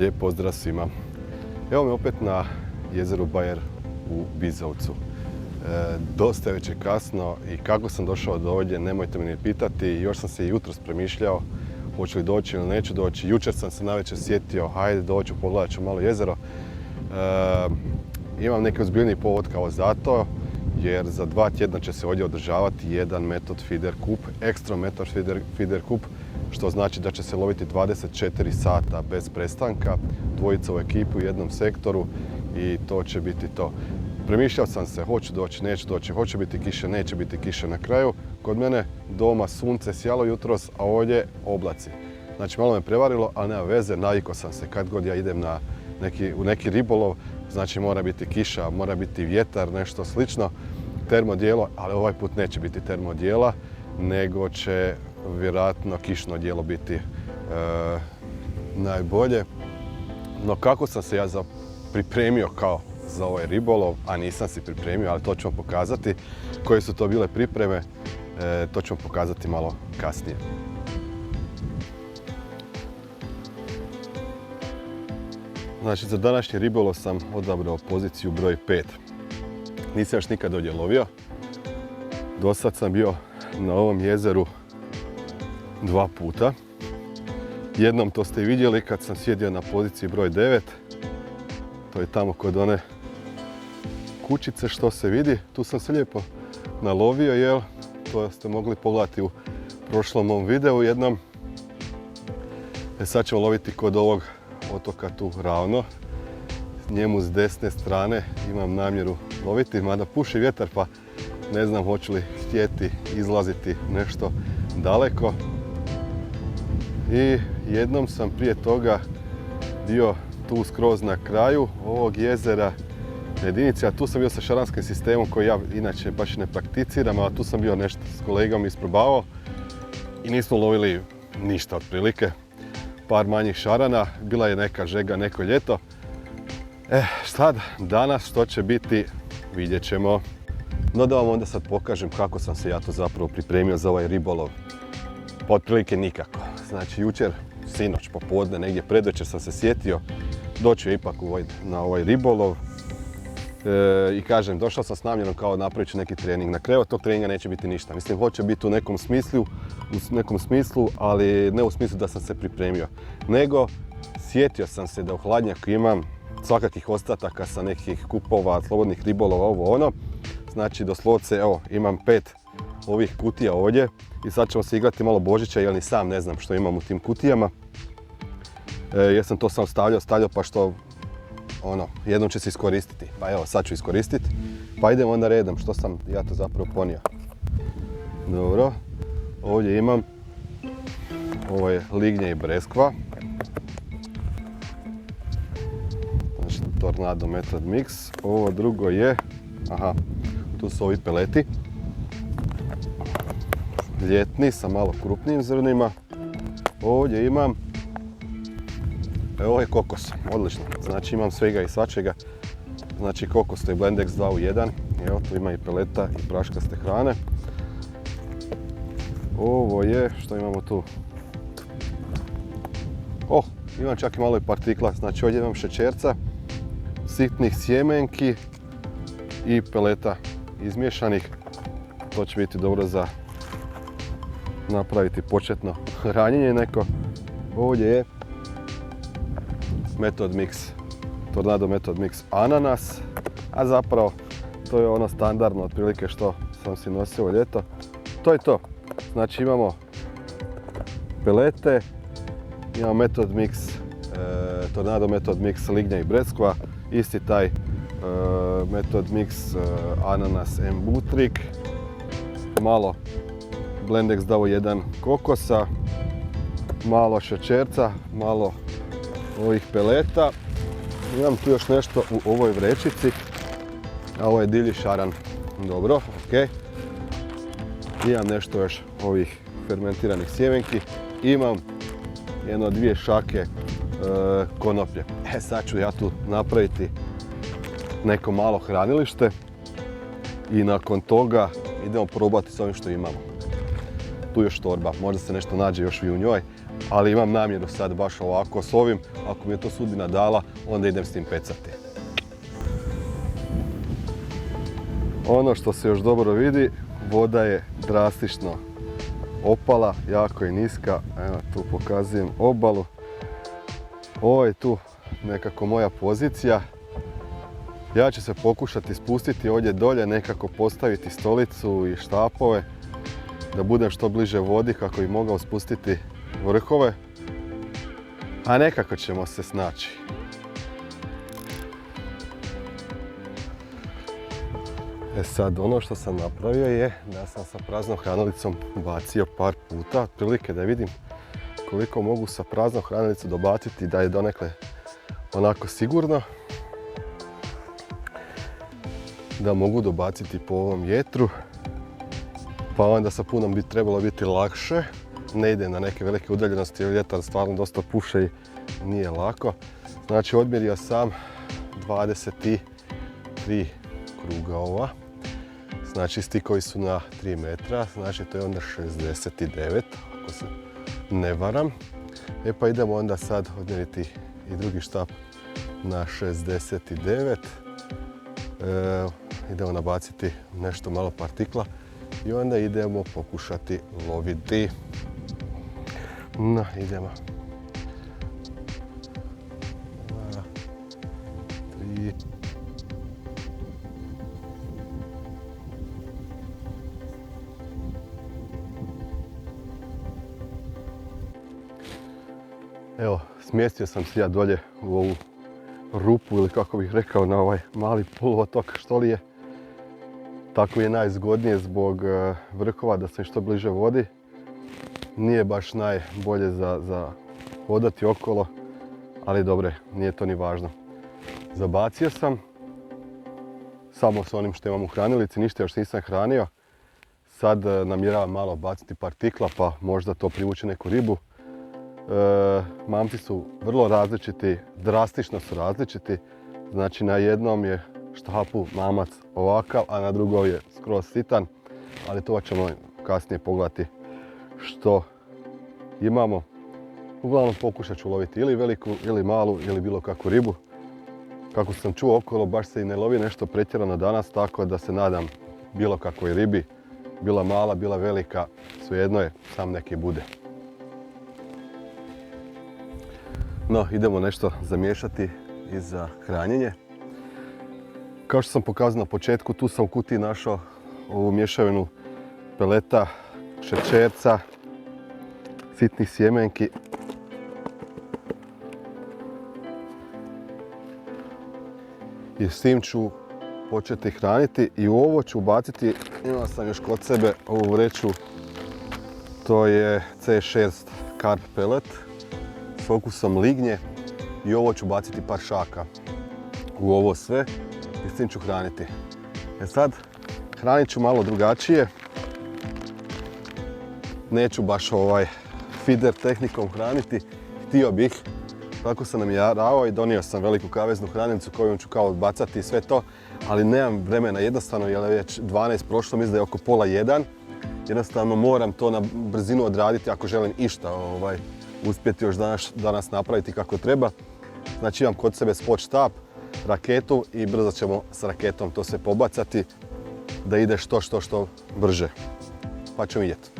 Lijep pozdrav svima. Evo me opet na jezeru Bajer u Bizovcu. Dosta je već kasno i kako sam došao do ovdje, nemojte me ni pitati. Još sam se jutros premišljao hoću li doći ili neću doći. Jučer sam se navečer sjetio, hajde doću, pogledat ću malo jezero. Imam neki ozbiljniji povod kao zato, jer za 2 tjedna će se ovdje održavati jedan Method Feeder Cup, Extra Method Feeder Cup, što znači da će se loviti 24 sata bez prestanka, dvojica u ekipu u jednom sektoru i to će biti to. Premišljao sam se, hoću doći, neću doći, hoće biti kiše, neće biti kiše. Na kraju, kod mene doma sunce sjalo jutros, a ovdje oblaci. Znači malo me prevarilo, ali nema veze, navikao sam se. Kad god ja idem u neki ribolov, znači mora biti kiša, mora biti vjetar, nešto slično, termodijelo, ali ovaj put neće biti termodijela, nego će vjerojatno kišno djelo biti najbolje. No kako sam se ja pripremio kao za ovaj ribolov, a nisam si pripremio, ali to ću vam pokazati. Koje su to bile pripreme, to ću vam pokazati malo kasnije. Znači, za današnji ribolov sam odabrao poziciju broj 5. Nisam još nikad ovdje lovio. Dosad sam bio na ovom jezeru 2 puta. Jednom to ste vidjeli kad sam sjedio na poziciji broj 9. To je tamo kod one kućice što se vidi. Tu sam se lijepo nalovio, jel? To ste mogli pogledati u prošlom mom videu jednom. Sad ćemo loviti kod ovog otoka tu ravno. Njemu s desne strane imam namjeru loviti, mada puši vjetar pa ne znam hoću li htjeti izlaziti nešto daleko. I jednom sam prije toga bio tu skroz na kraju ovog jezera jedinice, a tu sam bio sa šaranskim sistemom koji ja inače baš ne prakticiram, a tu sam bio nešto s kolegom isprobavao i nismo lovili ništa otprilike. Par manjih šarana, bila je neka žega, neko ljeto. Sad, danas što će biti, vidjet ćemo. No da vam onda sad pokažem kako sam se ja to zapravo pripremio za ovaj ribolov. Pa otprilike nikako. Znači jučer, sinoć, popodne, negdje predvečer sam se sjetio doći ipak na ovaj ribolov. I kažem, došao sam s namjerom kao napravit ću neki trening. Na kraju tog treninga neće biti ništa. Mislim, hoće biti u nekom smislu, ali ne u smislu da sam se pripremio. Nego, sjetio sam se da u hladnjaku imam svakakih ostataka sa nekih kupova, slobodnih ribolova, ovo ono. Znači, doslovce, evo, imam 5 ovih kutija ovdje i sad ćemo se igrati malo Božića, jer ni sam ne znam što imam u tim kutijama. Jer sam to sam stavljao pa što jednom će se iskoristiti. Pa evo, sad ću iskoristiti. Pa idemo onda redom, što sam ja to zapravo ponio. Dobro, ovdje imam, ovo je lignje i breskva. Znači, Tornado Method Mix. Ovo drugo je, tu su ovi peleti. Ljetni sa malo krupnijim zrnima. Ovdje imam, ovo je kokos, odlično. Znači imam svega i svačega. Znači kokos, to je Blendex 2 u 1. Evo, tu ima i peleta i praškaste hrane. Ovo je, što imamo tu? Imam čak i malo i partikla. Znači ovdje imam šećerca, sitnih sjemenki i peleta izmiješanih. To će biti dobro za napraviti početno hranjenje neko. Ovdje je Method Mix, Tornado Method Mix ananas, a zapravo to je ono standardno otprilike što sam si nosio ljeto. To je to. Znači imamo pelete, imamo Method Mix, Tornado Method Mix lignja i breskva, isti taj Method Mix ananas M butrik, malo Blendex 2 u 1 kokosa, malo šećerca, malo ovih peleta. Imam tu još nešto u ovoj vrećici, a ovo je divlji šaran. Dobro, ok. Imam nešto još ovih fermentiranih sjemenki. Imam 1-2 šake konoplje. Sad ću ja tu napraviti neko malo hranilište i nakon toga idemo probati s ovim što imamo. Tu još torba, možda se nešto nađe još i u njoj, ali imam namjeru sad baš ovako s ovim, ako mi je to sudbina dala, onda idem s tim pecati. Ono što se još dobro vidi, voda je drastično opala, jako je niska. Evo tu pokazujem obalu. Ovo je tu nekako moja pozicija. Ja ću se pokušati spustiti ovdje dolje, nekako postaviti stolicu i štapove da budem što bliže vodi kako bi mogao spustiti vrhove. A nekako ćemo se snaći. E sad, ono što sam napravio je da sam sa praznom hraniliicom bacio par puta, otprilike da vidim koliko mogu sa praznom hranilicu dobaciti da je donekle onako sigurno. Da mogu dobaciti po ovom vjetru, pa onda sa punom bi trebalo biti lakše. Ne ide na neke velike udaljenosti jer vjetar stvarno dosta puše i nije lako. Znači odmjerio sam 23 kruga ova. Znači stikovi su na 3 metra, znači to je onda 69, ako se ne varam. E pa idemo onda sad odmjeriti i drugi štap na 69. Idemo nabaciti nešto malo partikla i onda idemo pokušati loviti. No, idemo. 2, 3. Evo, smjestio sam se ja dolje u ovu rupu ili kako bih rekao na ovaj mali poluotok Štolije. Tako je najzgodnije zbog vrhova da sam što bliže vodi. Nije baš najbolje za hodati okolo, ali dobro, nije to ni važno. Zabacio sam samo s onim što imam u hranilici, ništa još nisam hranio. Sad namjeravam malo baciti partikla pa možda to privuče neku ribu. Mamci su vrlo različiti, drastično su različiti. Znači na jednom je štapu mamac ovakav, a na drugom je skroz sitan. Ali to ćemo kasnije pogledati što imamo. Uglavnom pokušat ću loviti ili veliku, ili malu, ili bilo kakvu ribu. Kako sam čuo okolo, baš se i ne lovi nešto pretjerano danas, tako da se nadam bilo kakvoj ribi. Bila mala, bila velika, svejedno je, sam neki bude. No, idemo nešto zamiješati i za hranjenje. Kao što sam pokazao na početku, tu sam u kutiji našao ovu mješavinu peleta, šećerca, sitnih sjemenki. I s tim ću početi hraniti i u ovo ću ubaciti, imao sam još kod sebe ovu vreću, to je C6 Carp Pellet s okusom lignje i ovo ću baciti par šaka u ovo sve i s tim ću hraniti. E sad, hranit ću malo drugačije. Neću baš feeder tehnikom hraniti, htio bih, tako sam namjeravao i donio sam veliku kaveznu hranilicu kojom ću kao bacati i sve to, ali nemam vremena jednostavno jer je već 12 prošlo, mislim da je oko pola 1. Jednostavno moram to na brzinu odraditi ako želim išta uspjeti još danas napraviti kako treba. Znači imam kod sebe spot štap, raketu i brzo ćemo s raketom to sve pobacati da ide što brže. Pa ćemo vidjeti.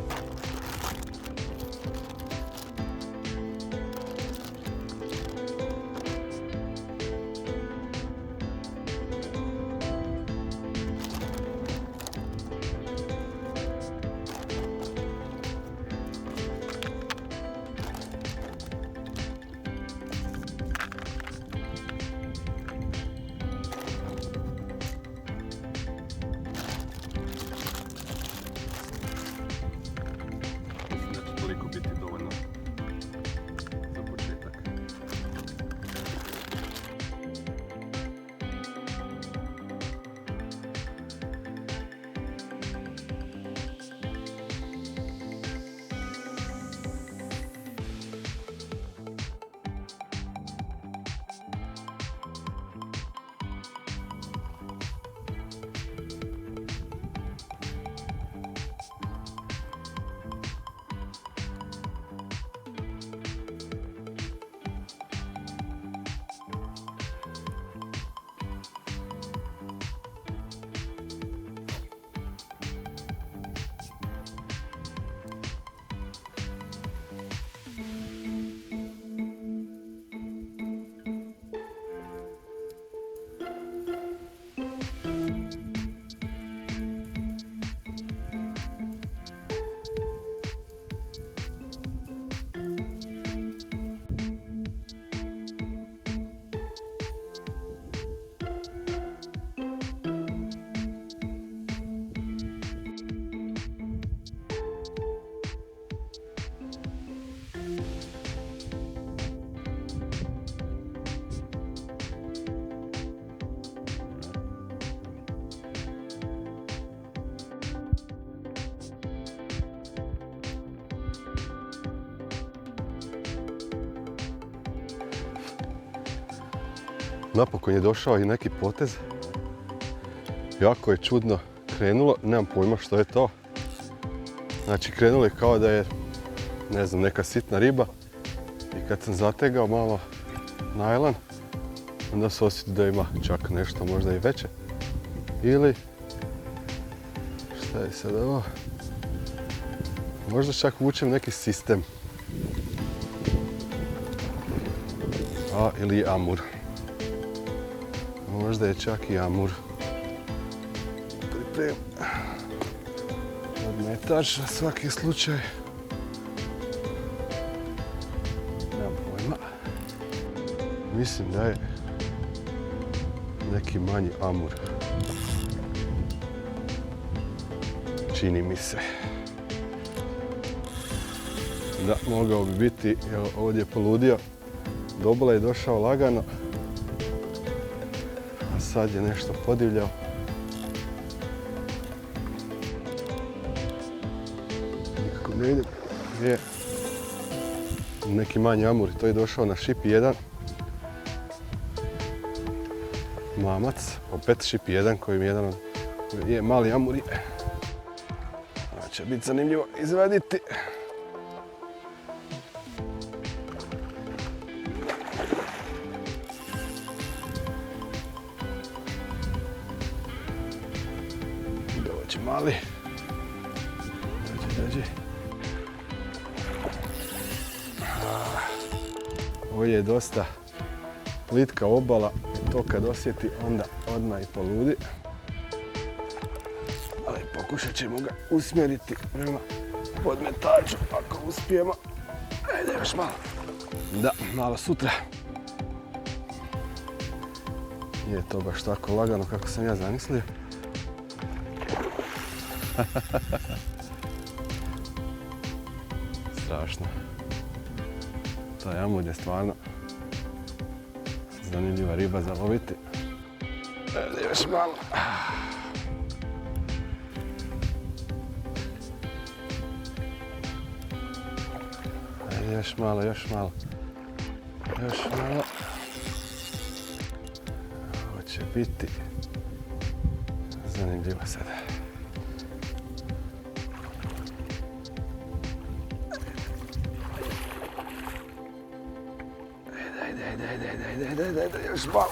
Napokon je došao i neki potez. Jako je čudno krenulo, nemam pojma što je to. Znači krenulo je kao da je, ne znam, neka sitna riba. I kad sam zategao malo najlon, onda se osjeti da ima čak nešto možda i veće. Ili, šta je sad ovo? Možda čak vučem neki sistem. Ili amur. Možda je čak i amur. Pripremim odmetač na svaki slučaj. Nemam pojma. Mislim da je neki manji amur. Čini mi se. Da, mogao bi biti, evo ovdje je poludio. Dobila je došao lagano, a sad je nešto podivljao. Nikako ne vidim gdje je neki manji amur i to je došao na šip 1. Mamac, opet šip 1 kojim jedan je mali amur. Će biti zanimljivo izvaditi. Dođi mali. Dođi. Ovo je dosta plitka obala i to kad osjeti onda odmah i poludi. Ali pokušat ćemo ga usmjeriti prema podmetaču ako uspijemo. Ajde još malo. Da, malo sutra. Nije to baš tako lagano kako sam ja zamislio. Strašno. Taj amur je stvarno zanimljiva riba za loviti. Ajde još malo. Ajde još malo. Još malo. Ovo će biti zanimljivo sada. Ajde, još malo.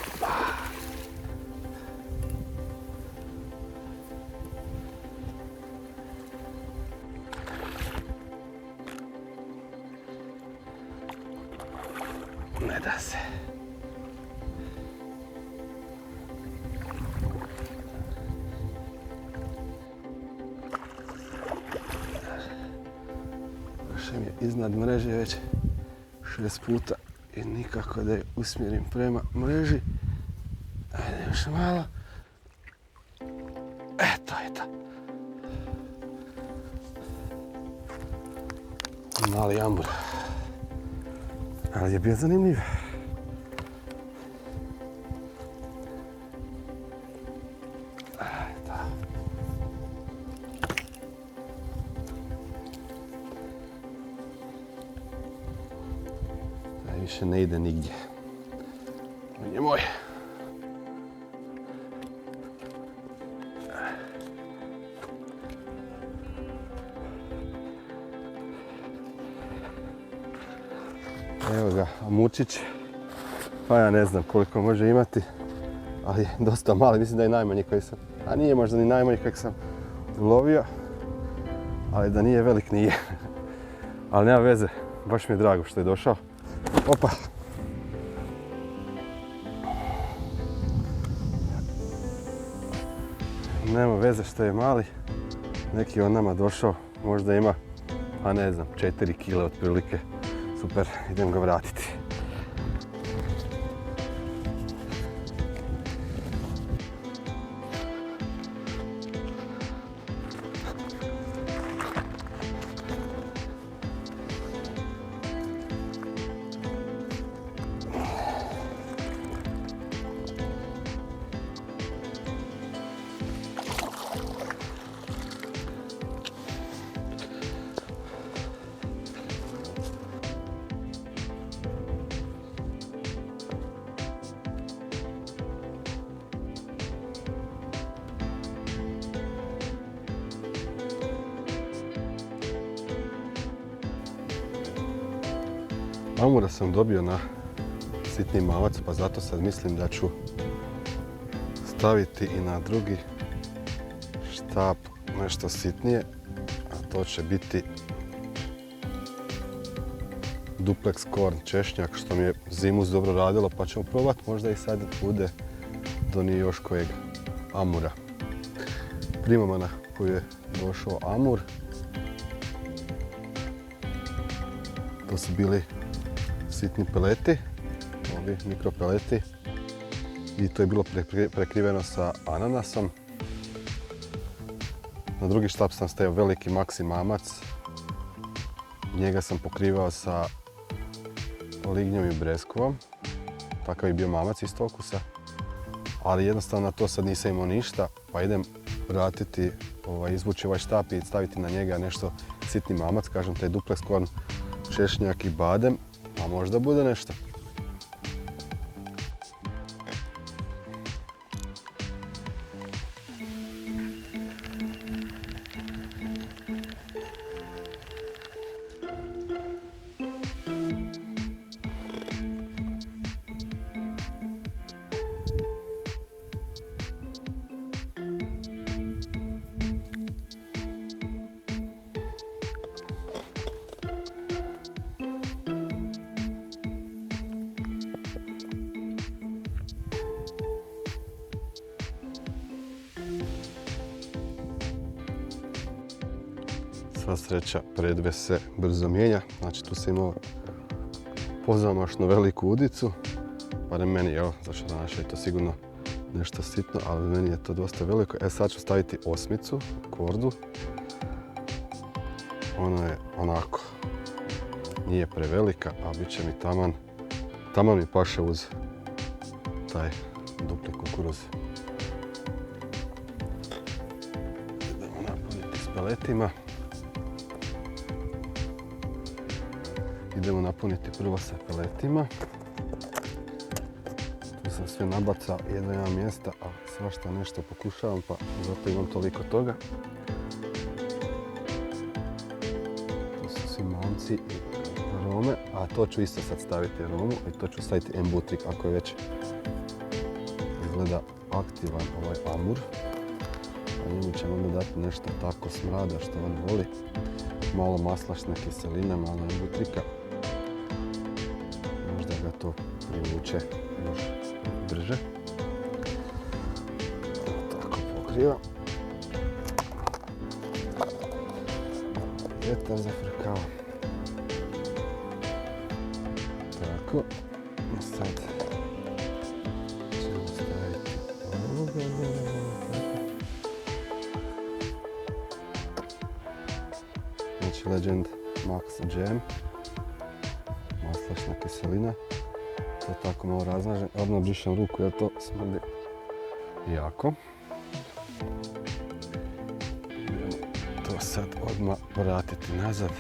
Ne da se. Došao mi je iznad mreže već 6 puta i nikako da je usmjerim prema mreži. Ajde još malo. To je to. Mali ambur. Ali je bio zanimljiv. Više ne ide nigdje. On je moj. Evo ga, amurčić. Pa ja ne znam koliko može imati, ali je dosta mali. Mislim da je najmanji koji sam, a nije možda ni najmanji kojeg sam ulovio, ali da nije velik nije. Ali nema veze, baš mi je drago što je došao. Opa! Nema veze što je mali, neki on nama došao, možda ima, pa ne znam, 4 kile otprilike. Super, idem ga vratiti. Amura sam dobio na sitni mamac, pa zato sad mislim da ću staviti i na drugi štap nešto sitnije, a to će biti duplex korn češnjak, što mi je zimus dobro radilo, pa ćemo probati, možda i sad bude donio još kojeg amura. Primama na koju je došao amur, to su bili sitni peleti, ovi mikropeleti, i to je bilo prekriveno sa ananasom. Na drugi štap sam stavio veliki maxi mamac, njega sam pokrivao sa lignjom i breskovom, takav je bio mamac isto okusa, ali jednostavno na to sad nisam imao ništa, pa idem vratiti, izvući ovaj štap i staviti na njega nešto sitni mamac, kažem taj duplex korn, češnjak i badem, a možda bude nešto. Sva sreća, predve se brzo mijenja, znači tu sam imao pozamašno veliku udicu, barem meni, evo, zašto danas je to sigurno nešto sitno, ali meni je to dosta veliko. Sad ću staviti osmicu, kordu. Ona je onako, nije prevelika, a bit će mi taman mi paše uz taj dupli kukuruz. Idemo napuniti s peletima. Idemo napuniti prvo sa peletima. Tu sam sve nabacao, jedno imam mjesta, a svašta nešto pokušavam, pa zato imam toliko toga. Tu su svi mamci i arome, a to ću isto sad staviti aromu i to ću staviti embutrik ako je već izgleda aktivan ovaj amur. A njemu ćemo onda dati nešto tako smrada što on voli. Malo maslačne kiseline, malo embutrika. Možda ga to privuče još brže. Tako pokriva. Vjetar zafrkava. Tako. Sad ćemo staviti ovoga. Znači Legend Max Jam. Maslačna kiselina. To tako malo razlažem. Odmah brišem ruku jer to smrdi jako. Idemo to sad odmah vratiti nazad.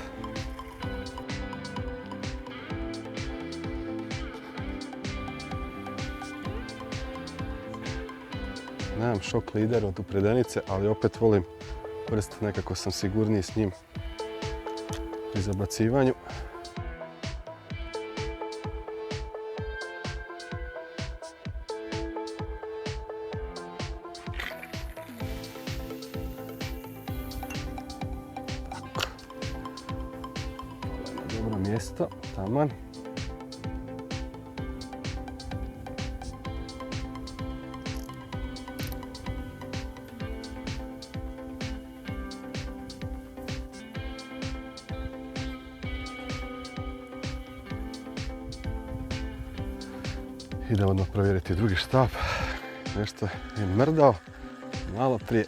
Nemam šok lider od upredenice, ali opet volim prst, nekako sam sigurniji s njim pri zabacivanju. Dobro mjesto, taman. Idemo odmah provjeriti drugi štap. Nešto je mrdao malo prije.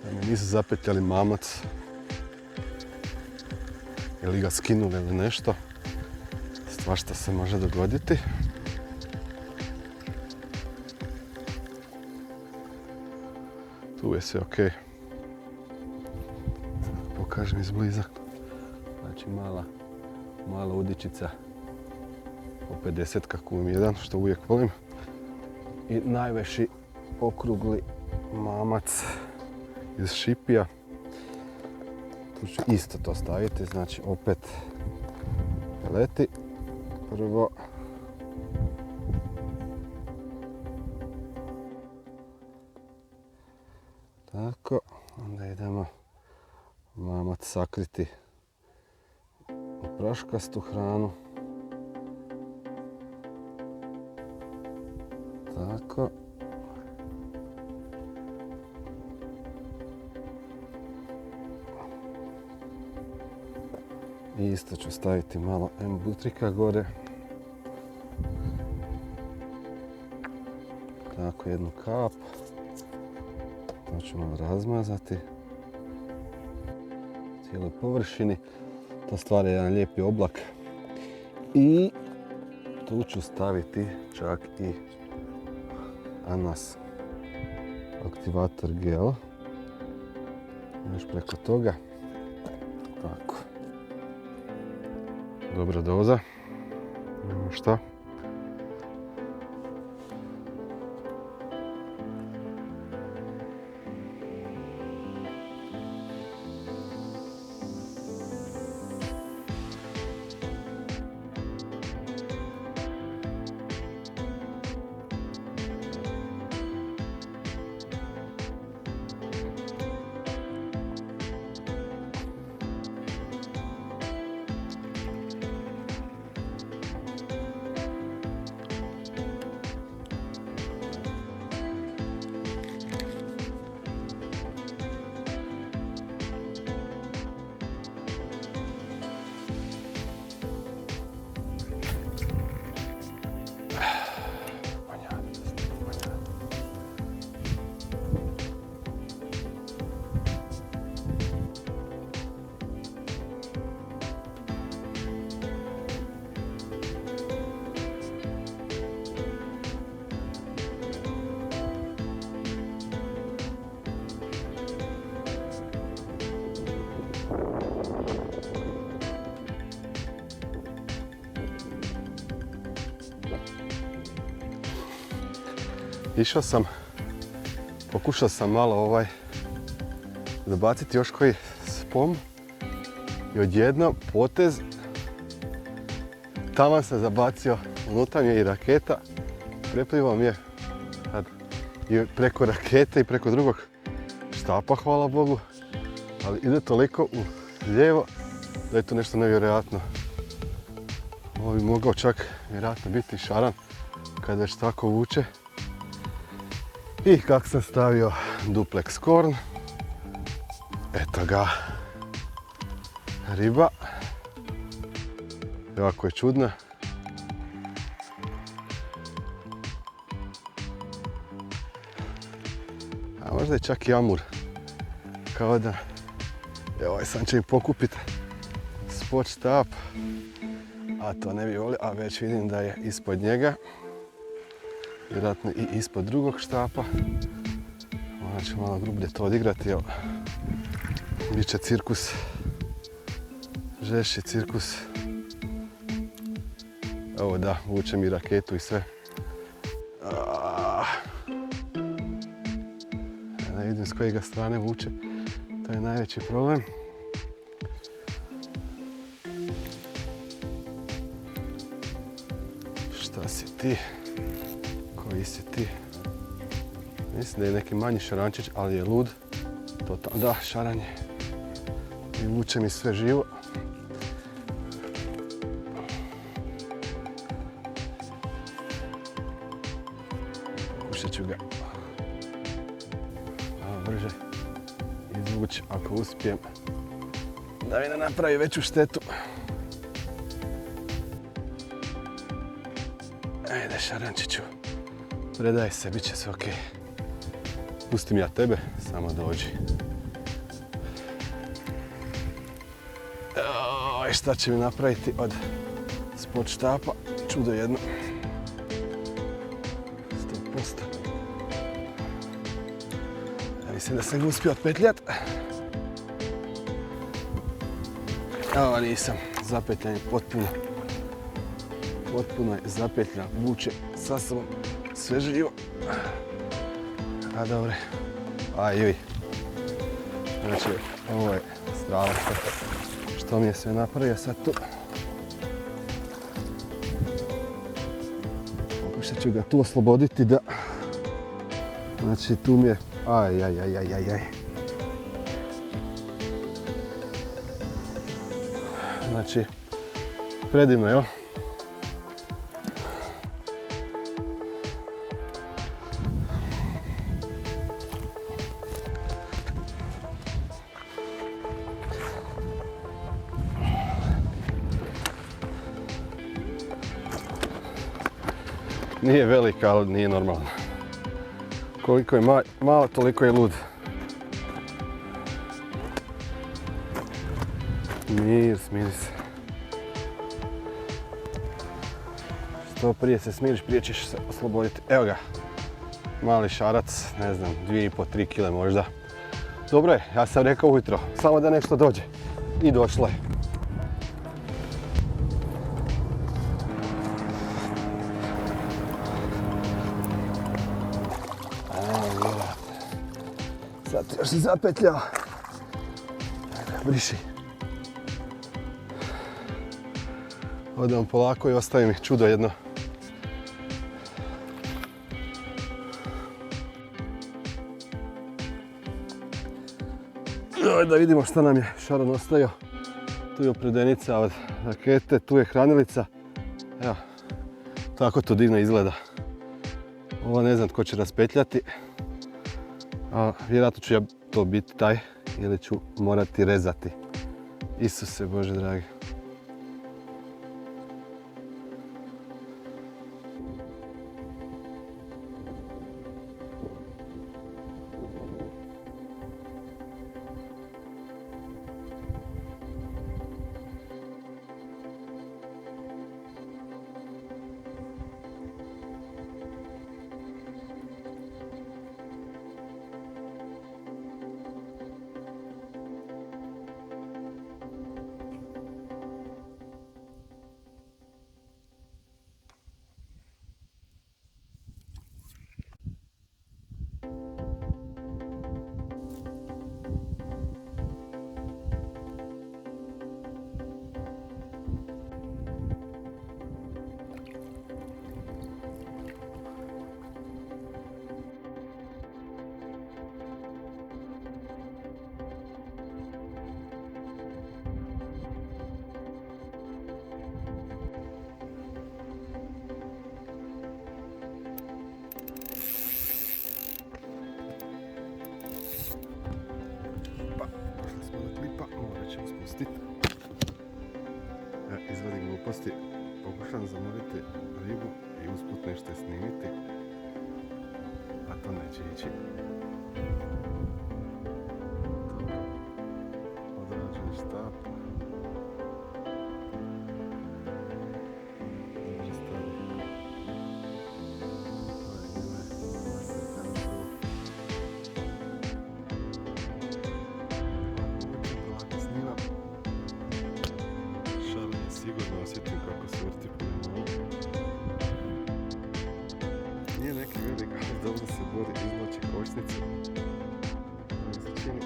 Da mi nisu zapetljali mamac. Ili ga skinuli ili nešto. Svašta se može dogoditi. Tu je sve ok. Pokažem izbliza. Znači mala udičica. Opet 10 QM1, što uvijek volim. I najveći okrugli mamac iz šipija. Tu ću isto to staviti, znači opet Leti. Prvo. Tako, onda idemo mamat sakriti u praškastu hranu. Tako. I isto ću staviti malo butrika gore. Tako, jednu kap. To ću malo razmazati cijeloj površini. To stvara jedan lijepi oblak. I tu ću staviti čak i ananas aktivator gel. Još preko toga. Tako. Dobra doza. Nema šta. Išao sam, pokušao sam malo zabaciti još koji spom i odjednom potez taman sam zabacio unutra mi je i raketa, preplivao mi je i preko rakete i preko drugog štapa, hvala Bogu, ali ide toliko u lijevo da je to nešto nevjerojatno. Ovo bi mogao čak vjerojatno biti šaran kad već tako vuče. I kak sam stavio duplex korn, eto ga, riba, jako je čudna. A možda je čak i amur, kao da, evo sam će mi pokupiti spot štap, a to ne bi volio, a već vidim da je ispod njega. Vjerojatno i ispod drugog štapa. Morat ću malo grublje to odigrati, jer bit će cirkus. Žešći cirkus. Evo da, vučem i raketu i sve. Ne vidim s kojega strane vuče. To je najveći problem. Šta si ti? Koji si ti? Mislim da je neki manji šarančić, ali je lud. Da, šaranje. I vuče mi sve živo. Pokušat ću ga malo brže izvući ako uspijem da mi ne napravi veću štetu. Ajde, šarančiću. Predaj se, bit će sve okej. Pustim ja tebe, samo dođi. Šta će mi napraviti od spot štapa? Čudo jedno. 100%. Ja mislim da sam ga uspio otpetljat. Evo, nisam. Zapetljan je potpuno. Potpuno je zapetljan. Vuče sa sobom sve živo. A dobre. Ajuj. Znači, ovo je strava što mi je sve napravio sad tu. Pokušat ću ga tu osloboditi da... Znači tu mi je... Aj. Znači, predivno, jel? Nije velika, ali nije normalno. Koliko je malo, toliko je lud. Smiri se. Što prije se smiriš, prije ćeš se osloboditi. Evo ga. Mali šarac, ne znam, 2,5-3 kg možda. Dobro je, ja sam rekao ujutro, samo da nešto dođe. I došlo je. Sad još se zapetljao. Briši. Odam polako i ostavim ih čudo jedno. Da vidimo šta nam je Šaron ostavio. Tu je opredenica od rakete, tu je hranilica. Evo, tako to divno izgleda. Ovo ne znam tko će raspetljati. A vjerojatno ću ja to biti taj ili ću morati rezati. Isuse Bože dragi. Izvadim gluposti, pokušam zamoriti ribu i usput nešto snimiti, a to neće ići. Odrađen štap. Sigurno osjetim kako se vrti pomalo. Nije neki velik, ali dobro se bori, izvlači kočnicu. Mi se čini.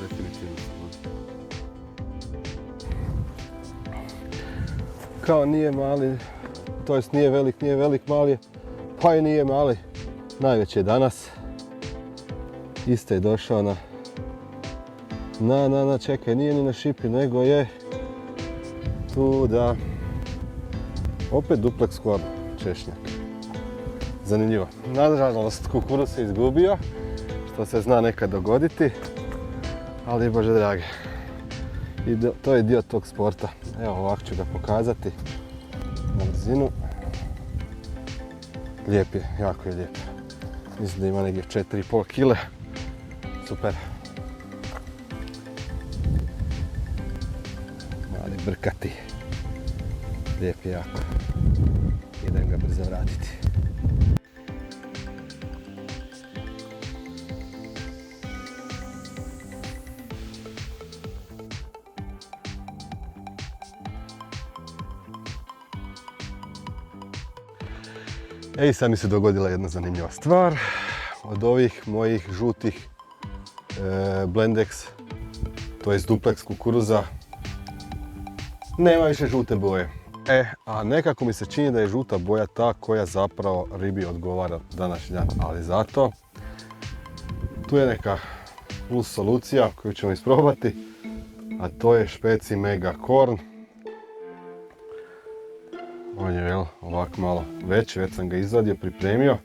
Definitivno se bori. Kao nije mali, to jest nije velik, mali je, pa i nije mali, najveći je danas. Isto je došao čekaj, nije ni na šipi, nego je tu da, opet duplex squab češnjak. Zanimljivo. Nažalost, kukuruz se izgubio, što se zna nekad dogoditi, ali Bože drage. I to je dio tog sporta. Evo ovako ću ga pokazati na brzinu. Lijep je, jako je lijep. Mislim da ima negdje 4,5 kg. Super. Mali brkati. Lijep je jako. Idem ga brzo vratiti. I sad mi se dogodila jedna zanimljiva stvar. od ovih mojih žutih Blendex, to jest duplex kukuruza, nema više žute boje. A nekako mi se čini da je žuta boja ta koja zapravo ribi odgovara današnji dan, ali zato tu je neka plus solucija koju ćemo isprobati, a to je Špeci Mega Korn. On je ovako malo veći, već sam ga izvadio, pripremio,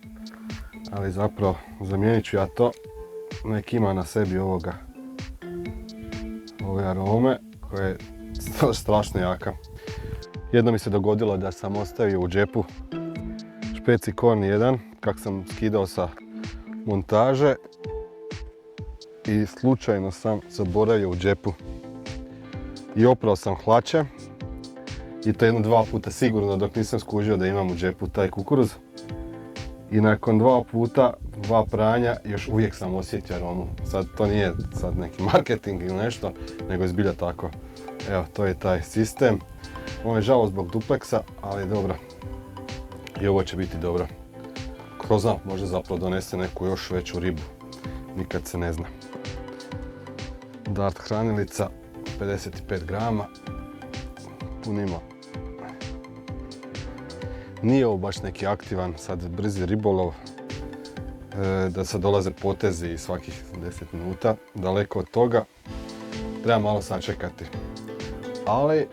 ali zapravo zamijenit ću ja to, nek ima na sebi ove arome koje je strašno jaka. Jedno mi se dogodilo da sam ostavio u džepu Špeci Korn 1 kak sam skidao sa montaže i slučajno sam zaboravio u džepu i oprao sam hlače i to 1-2 puta sigurno dok nisam skužio da imam u džepu taj kukuruz i nakon 2 puta, 2 pranja još uvijek sam osjetio aromu. Sad to nije sad neki marketing ili nešto, nego je zbilja tako. Evo, to je taj sistem. On je žao zbog dupleksa, ali dobro. I ovo će biti dobro. Ko zna, možda zapravo donese neku još veću ribu. Nikad se ne zna. Dart hranilica, 55 grama. Punimo. Nije ovo baš neki aktivan, sad brzi ribolov. Da sad dolaze potezi svakih 10 minuta. Daleko od toga. Treba malo sačekati. Ali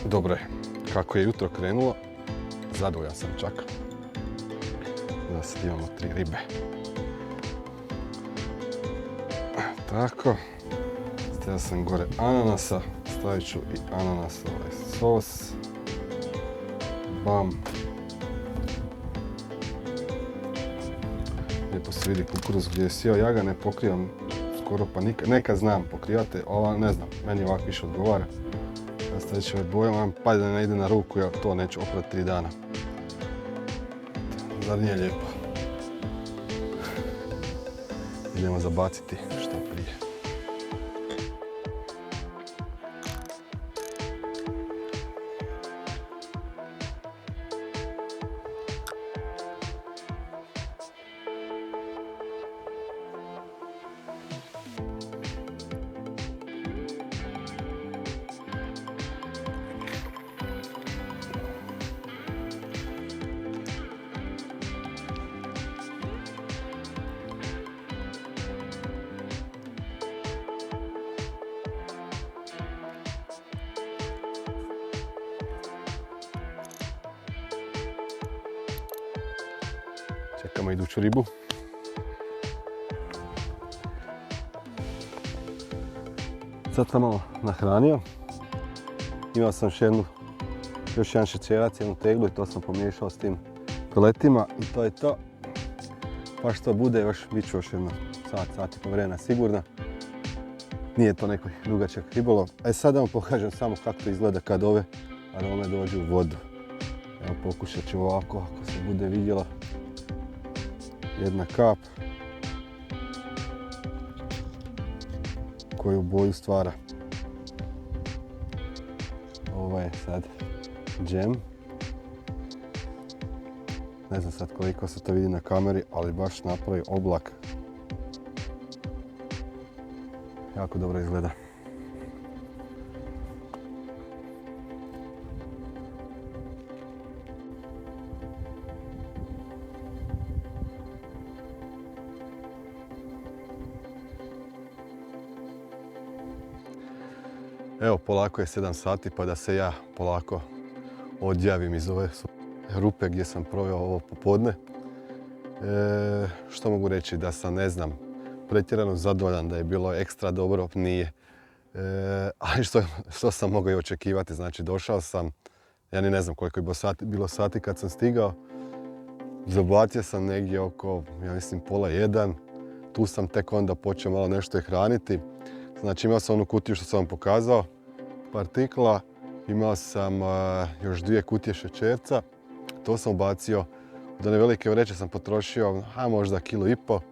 dobro je. Kako je jutro krenulo, zadovoljan sam čak. Da sad imamo 3 ribe. Tako. Stavio sam gore ananasa. Stavit ću i ananasov sos. Bam. Lijepo se vidi kukuruz gdje je sjeo. Ja ga ne pokrivam skoro pa nikad. Nekad znam pokrivati, ova ne znam. Meni ovako više odgovara. Stavit ću ove boje, moram pa da ne ide na ruku jer to neću oprati 3 dana. Zar nije lijepo? Idemo zabaciti što prije. Čekamo iduću ribu. Sad sam malo nahranio. Imao sam još jedan šećerac, jednu teglu i to sam pomiješao s tim peletima i to je to. Pa što bude još, bit ću još jedno sat i po vremena sigurno. Nije to neki dugačak ribolov. A sad da vam pokažem samo kako to izgleda kad ove arome dođu u vodu. Evo pokušat ću ovako, ako se bude vidjelo. Jedna kap koju boju stvara. Ovo je sad džem. Ne znam sad koliko se to vidi na kameri, ali baš napravi oblak. Jako dobro izgleda. Evo, polako je 7 sati pa da se ja polako odjavim iz ove rupe gdje sam proveo ovo popodne. Što mogu reći, da sam, ne znam, pretjerano zadovoljan, da je bilo ekstra dobro, nije. Ali što sam mogao i očekivati, znači došao sam, ja ni ne znam koliko je bilo sati kad sam stigao. Zabacio sam negdje oko, ja mislim, 12:30. Tu sam tek onda počeo malo nešto i hraniti. Znači imao sam onu kutiju što sam vam pokazao, partikla, imao sam još 2 kutije šećerca, to sam ubacio. Od one velike vreće sam potrošio možda 1,5 kg,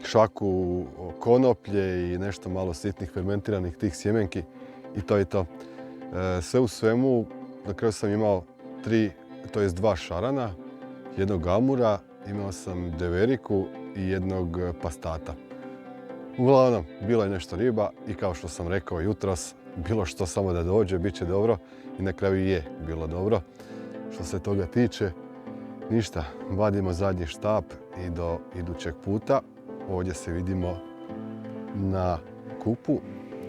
šaku konoplje i nešto malo sitnih fermentiranih tih sjemenki i to je to. Sve u svemu, na kraju sam imao 2 šarana, jednog gamura imao sam deveriku i jednog pastata. Uglavnom, bilo je nešto riba i kao što sam rekao jutros, bilo što samo da dođe, bit će dobro i na kraju je bilo dobro. Što se toga tiče, ništa, vadimo zadnji štap i do idućeg puta. Ovdje se vidimo na kupu.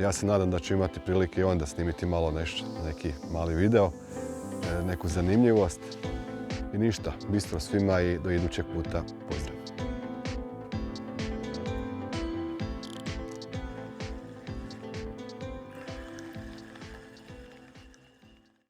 Ja se nadam da ću imati prilike i onda snimiti malo nešto, neki mali video, neku zanimljivost. I ništa, bistro svima i do idućeg puta. Pozdrav!